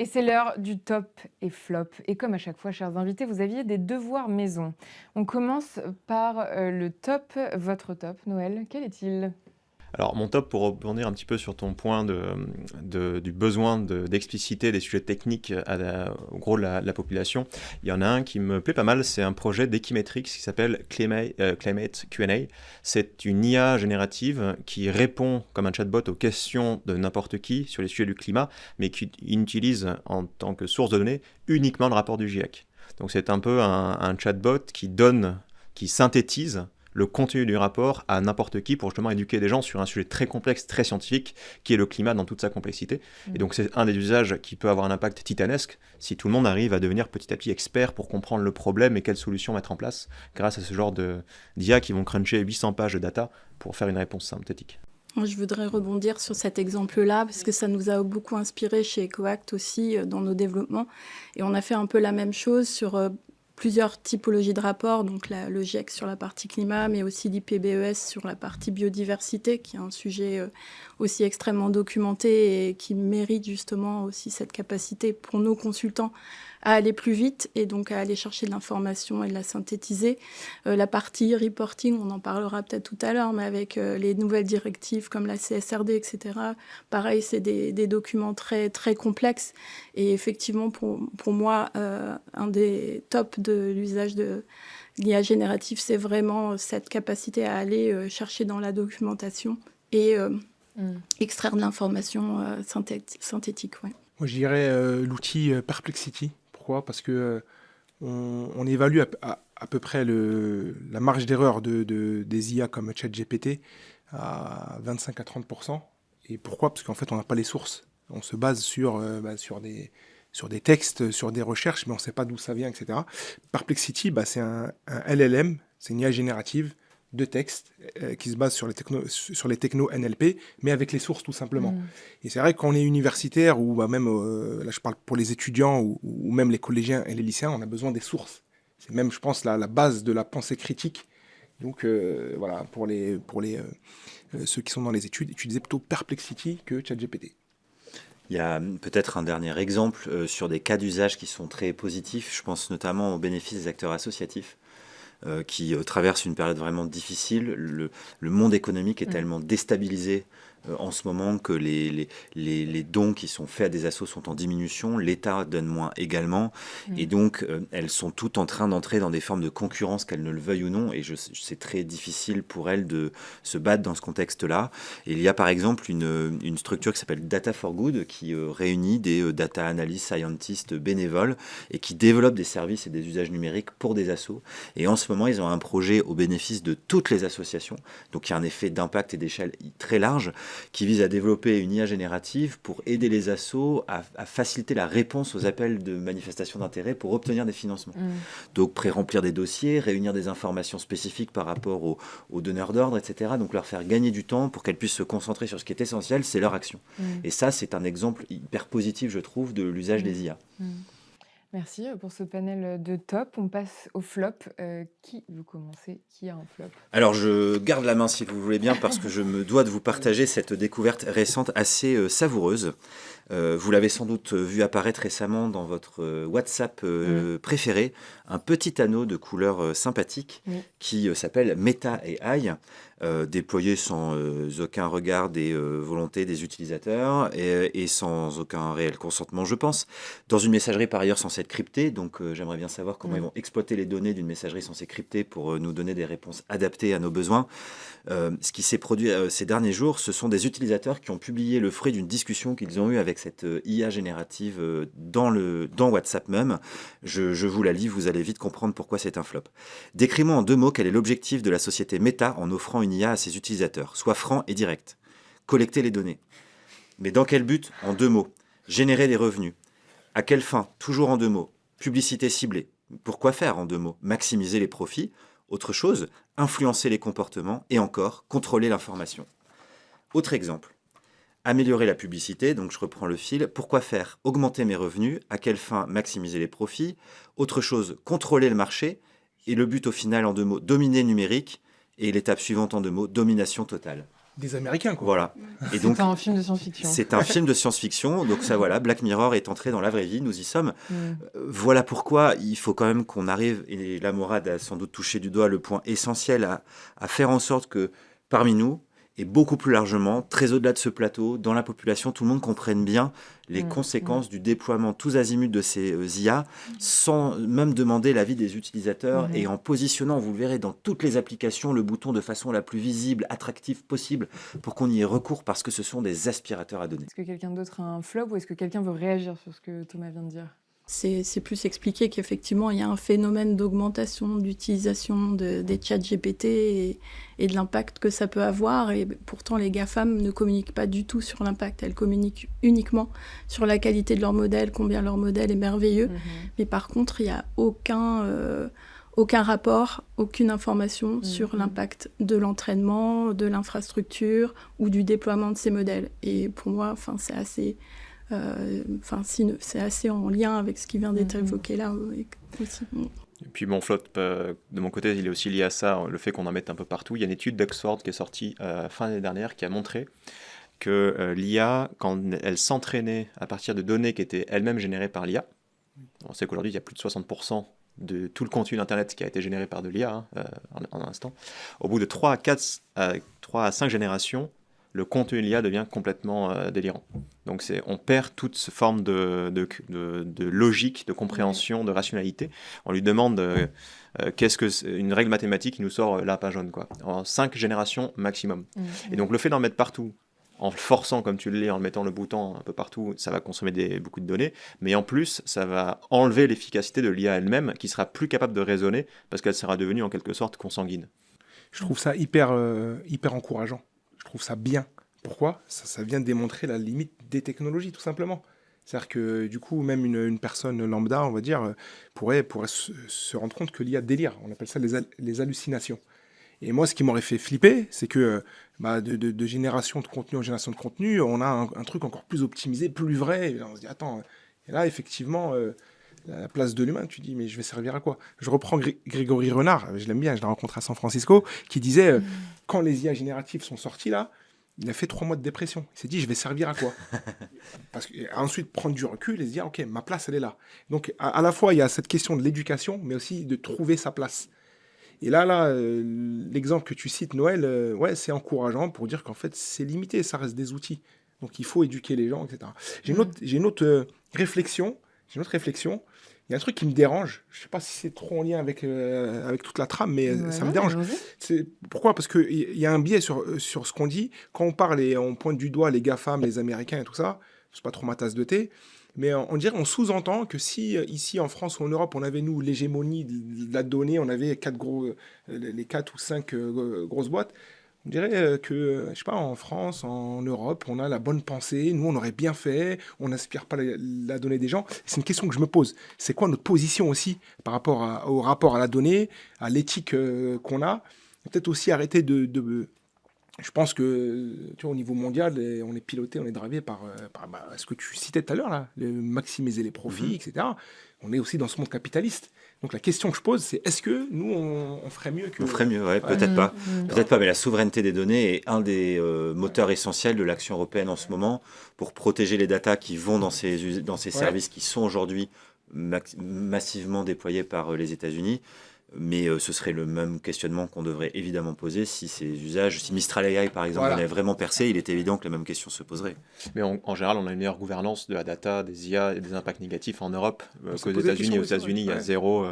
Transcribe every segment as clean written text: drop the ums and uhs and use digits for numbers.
Et c'est l'heure du top et flop. Et comme à chaque fois, chers invités, vous aviez des devoirs maison. On commence par le top, votre top, Noël. Quel est-il? Alors, mon top, pour rebondir un petit peu sur ton point du besoin d'expliciter des sujets techniques au gros de la population, il y en a un qui me plaît pas mal, c'est un projet d'Equimetrix qui s'appelle Climate Q&A. C'est une IA générative qui répond comme un chatbot aux questions de n'importe qui sur les sujets du climat, mais qui utilise en tant que source de données uniquement le rapport du GIEC. Donc c'est un peu un chatbot qui synthétise le contenu du rapport à n'importe qui pour justement éduquer des gens sur un sujet très complexe, très scientifique, qui est le climat dans toute sa complexité. Et donc c'est un des usages qui peut avoir un impact titanesque si tout le monde arrive à devenir petit à petit expert pour comprendre le problème et quelles solutions mettre en place grâce à ce genre d'IA qui vont cruncher 800 pages de data pour faire une réponse synthétique. Moi, je voudrais rebondir sur cet exemple-là, parce que ça nous a beaucoup inspiré chez Ecoact aussi dans nos développements. Et on a fait un peu la même chose sur plusieurs typologies de rapports, donc le GIEC sur la partie climat, mais aussi l'IPBES sur la partie biodiversité, qui est un sujet aussi extrêmement documenté et qui mérite justement aussi cette capacité pour nos consultants à aller plus vite et donc à aller chercher de l'information et de la synthétiser. La partie reporting, on en parlera peut-être tout à l'heure, mais avec les nouvelles directives comme la CSRD, etc. Pareil, c'est des documents très, très complexes. Et effectivement, pour moi, un des tops de l'usage de l'IA générative, c'est vraiment cette capacité à aller chercher dans la documentation et extraire de l'information synthétique. Ouais. Moi, je dirais l'outil Perplexity. Pourquoi ? Parce que on évalue à peu près la marge d'erreur des IA comme ChatGPT à 25 à 30%. Et pourquoi ? Parce qu'en fait, on n'a pas les sources. On se base sur des textes, sur des recherches, mais on ne sait pas d'où ça vient, etc. Perplexity, c'est un LLM, c'est une IA générative de texte qui se base sur les technos NLP, mais avec les sources tout simplement. Et c'est vrai que quand on est universitaire, ou même, là je parle pour les étudiants, ou même les collégiens et les lycéens, on a besoin des sources. C'est même, je pense, la base de la pensée critique. Donc voilà, pour ceux qui sont dans les études, utiliser plutôt Perplexity que ChatGPT. Il y a peut-être un dernier exemple sur des cas d'usage qui sont très positifs. Je pense notamment au bénéfice des acteurs associatifs qui traversent une période vraiment difficile. Le monde économique est tellement déstabilisé en ce moment que les dons qui sont faits à des assos sont en diminution, l'État donne moins également, et donc elles sont toutes en train d'entrer dans des formes de concurrence, qu'elles ne le veuillent ou non, et c'est très difficile pour elles de se battre dans ce contexte-là. Et il y a par exemple une structure qui s'appelle Data for Good, qui réunit des data analyst scientists bénévoles, et qui développe des services et des usages numériques pour des assos. Et en ce moment, ils ont un projet au bénéfice de toutes les associations, donc il y a un effet d'impact et d'échelle très large, qui vise à développer une IA générative pour aider les assos à faciliter la réponse aux appels de manifestation d'intérêt pour obtenir des financements. Donc pré-remplir des dossiers, réunir des informations spécifiques par rapport aux donneurs d'ordre, etc. Donc leur faire gagner du temps pour qu'elles puissent se concentrer sur ce qui est essentiel, c'est leur action. Et ça, c'est un exemple hyper positif, je trouve, de l'usage des IA. Merci pour ce panel de top. On passe au flop. Qui veut commencer? Qui a un flop? Alors je garde la main si vous voulez bien parce que je me dois de vous partager cette découverte récente assez savoureuse. Vous l'avez sans doute vu apparaître récemment dans votre WhatsApp préféré, un petit anneau de couleur sympathique qui s'appelle Meta AI, déployé sans aucun regard des volontés des utilisateurs et sans aucun réel consentement, je pense, dans une messagerie par ailleurs censée être cryptée. Donc j'aimerais bien savoir comment ils vont exploiter les données d'une messagerie censée cryptée pour nous donner des réponses adaptées à nos besoins. Ce qui s'est produit ces derniers jours, ce sont des utilisateurs qui ont publié le fruit d'une discussion qu'ils ont eue avec cette IA générative dans WhatsApp même. Je vous la lis, vous allez vite comprendre pourquoi c'est un flop. Décris-moi en 2 mots quel est l'objectif de la société Meta en offrant une IA à ses utilisateurs. Sois franc et direct. Collecter les données. Mais dans quel but? En 2 mots. Générer des revenus. À quelle fin? Toujours en 2 mots. Publicité ciblée. Pourquoi faire en 2 mots? Maximiser les profits. Autre chose, influencer les comportements et encore, contrôler l'information. Autre exemple, améliorer la publicité, donc je reprends le fil. Pourquoi faire? Augmenter mes revenus. À quelle fin? Maximiser les profits. Autre chose, contrôler le marché. Et le but au final en 2 mots, dominer le numérique. Et l'étape suivante en 2 mots, domination totale. Des Américains, quoi. Voilà. Et donc, C'est un film de science-fiction. c'est un film de science-fiction. Donc ça, voilà, Black Mirror est entré dans la vraie vie. Nous y sommes. Mm. Voilà pourquoi il faut quand même qu'on arrive, et là Morad a sans doute touché du doigt le point essentiel, à faire en sorte que parmi nous, et beaucoup plus largement, très au-delà de ce plateau, dans la population, tout le monde comprenne bien les conséquences du déploiement tous azimuts de ces IA, sans même demander l'avis des utilisateurs, et en positionnant, vous le verrez, dans toutes les applications, le bouton de façon la plus visible, attractive possible, pour qu'on y ait recours, parce que ce sont des aspirateurs à données. Est-ce que quelqu'un d'autre a un flop ou est-ce que quelqu'un veut réagir sur ce que Thomas vient de dire? C'est plus expliqué qu'effectivement, il y a un phénomène d'augmentation d'utilisation des chats GPT et de l'impact que ça peut avoir. Et pourtant, les GAFAM ne communiquent pas du tout sur l'impact. Elles communiquent uniquement sur la qualité de leur modèle, combien leur modèle est merveilleux. Mais par contre, il n'y a aucun rapport, aucune information sur l'impact de l'entraînement, de l'infrastructure ou du déploiement de ces modèles. Et pour moi, c'est assez... c'est assez en lien avec ce qui vient d'être évoqué là aussi. Et puis mon flop, de mon côté, il est aussi lié à ça, le fait qu'on en mette un peu partout. Il y a une étude d'Oxford qui est sortie fin d'année dernière qui a montré que l'IA, quand elle s'entraînait à partir de données qui étaient elles-mêmes générées par l'IA, on sait qu'aujourd'hui il y a plus de 60% de tout le contenu d'Internet qui a été généré par de l'IA en un instant, au bout de 3 à 5 générations, le contenu de l'IA devient complètement délirant. Donc on perd toute forme de logique, de compréhension, de rationalité. On lui demande qu'est-ce que une règle mathématique qui nous sort la page jaune, quoi, en 5 générations maximum. Et donc le fait d'en mettre partout, en le forçant comme tu le dis, en mettant le bouton un peu partout, ça va consommer beaucoup de données, mais en plus ça va enlever l'efficacité de l'IA elle-même, qui sera plus capable de raisonner parce qu'elle sera devenue en quelque sorte consanguine. Je trouve ça hyper encourageant. Je trouve ça bien. Pourquoi ? Ça vient démontrer la limite des technologies, tout simplement. C'est-à-dire que, du coup, même une personne lambda, on va dire, pourrait se rendre compte que l'IA délire. On appelle ça les hallucinations. Et moi, ce qui m'aurait fait flipper, c'est que de génération de contenu en génération de contenu, on a un truc encore plus optimisé, plus vrai. Et on se dit, attends, et là, effectivement... à la place de l'humain, tu dis, mais je vais servir à quoi ? Je reprends Grégory Renard, je l'aime bien, je l'ai rencontré à San Francisco, qui disait, quand les IA génératives sont sorties là, il a fait 3 mois de dépression. Il s'est dit, je vais servir à quoi ? Parce que, ensuite, prendre du recul et se dire, ok, ma place, elle est là. Donc, à la fois, il y a cette question de l'éducation, mais aussi de trouver sa place. Et là, l'exemple que tu cites, Noël, c'est encourageant pour dire qu'en fait, c'est limité, ça reste des outils. Donc, il faut éduquer les gens, etc. J'ai une autre réflexion. Il y a un truc qui me dérange. Je ne sais pas si c'est trop en lien avec toute la trame, mais ça me dérange. Pourquoi ? Parce qu'il y a un biais sur ce qu'on dit. Quand on parle et on pointe du doigt les GAFAM, les Américains et tout ça, c'est pas trop ma tasse de thé, mais on sous-entend que si ici en France ou en Europe, on avait, nous, l'hégémonie de la donnée, on avait les 4 ou 5 grosses boîtes, on dirait que, je sais pas, en France, en Europe, on a la bonne pensée, nous on aurait bien fait, on n'aspire pas la donnée des gens. C'est une question que je me pose. C'est quoi notre position aussi par rapport au rapport à la donnée, à l'éthique qu'on a ? Peut-être aussi arrêter je pense que, tu vois, au niveau mondial, on est piloté, on est drivé par ce que tu citais tout à l'heure, là, maximiser les profits, etc. On est aussi dans ce monde capitaliste. Donc la question que je pose, c'est est-ce que nous, on ferait mieux que... On ferait mieux, ouais, peut-être pas. Peut-être pas, mais la souveraineté des données est un des moteurs essentiels de l'action européenne en ce moment pour protéger les datas qui vont dans ces services qui sont aujourd'hui massivement déployés par les États-Unis. Mais ce serait le même questionnement qu'on devrait évidemment poser si ces usages, si Mistral AI par exemple avait vraiment percé, il est évident que la même question se poserait. Mais en général, on a une meilleure gouvernance de la data, des IA et des impacts négatifs en Europe qu'aux États-Unis. Aux États-Unis, il y a zéro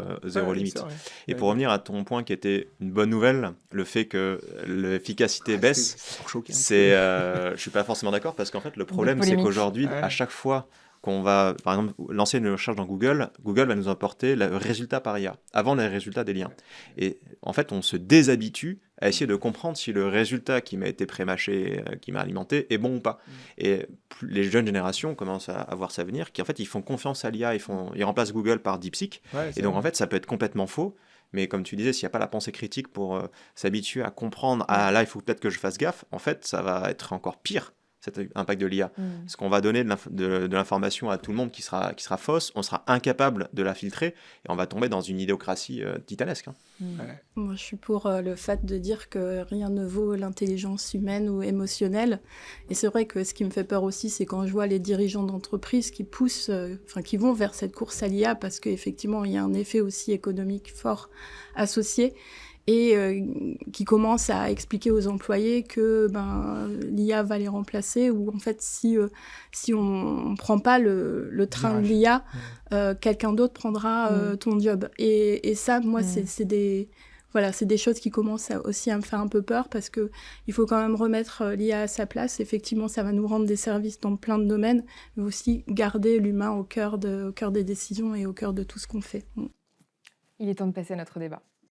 limite. Et pour revenir à ton point qui était une bonne nouvelle, le fait que l'efficacité baisse, je suis pas forcément d'accord parce qu'en fait, le problème, c'est qu'aujourd'hui, à chaque fois qu'on va, par exemple, lancer une recherche dans Google, Google va nous apporter le résultat par IA, avant les résultats des liens. Et en fait, on se déshabitue à essayer de comprendre si le résultat qui m'a été pré-mâché, qui m'a alimenté, est bon ou pas. Et les jeunes générations commencent à voir ça venir, qu'en fait, ils font confiance à l'IA, ils remplacent Google par DeepSeek. Et donc, en fait, ça peut être complètement faux. Mais comme tu disais, s'il n'y a pas la pensée critique pour s'habituer à comprendre, là, il faut peut-être que je fasse gaffe, en fait, ça va être encore pire cet impact de l'IA. Parce qu'on va donner de l'information à tout le monde qui sera fausse, on sera incapable de la filtrer et on va tomber dans une idéocratie titanesque. Ouais. Moi, je suis pour le fait de dire que rien ne vaut l'intelligence humaine ou émotionnelle. Et c'est vrai que ce qui me fait peur aussi, c'est quand je vois les dirigeants d'entreprises qui poussent, qui vont vers cette course à l'IA parce qu'effectivement, il y a un effet aussi économique fort associé. Et qui commence à expliquer aux employés que l'IA va les remplacer, ou en fait si on ne prend pas le train de l'IA, quelqu'un d'autre prendra ton job. Et ça, moi, c'est des choses qui commencent aussi à me faire un peu peur, parce qu'il faut quand même remettre l'IA à sa place. Effectivement, ça va nous rendre des services dans plein de domaines, mais aussi garder l'humain au cœur des décisions et au cœur de tout ce qu'on fait. Il est temps de passer à notre débat.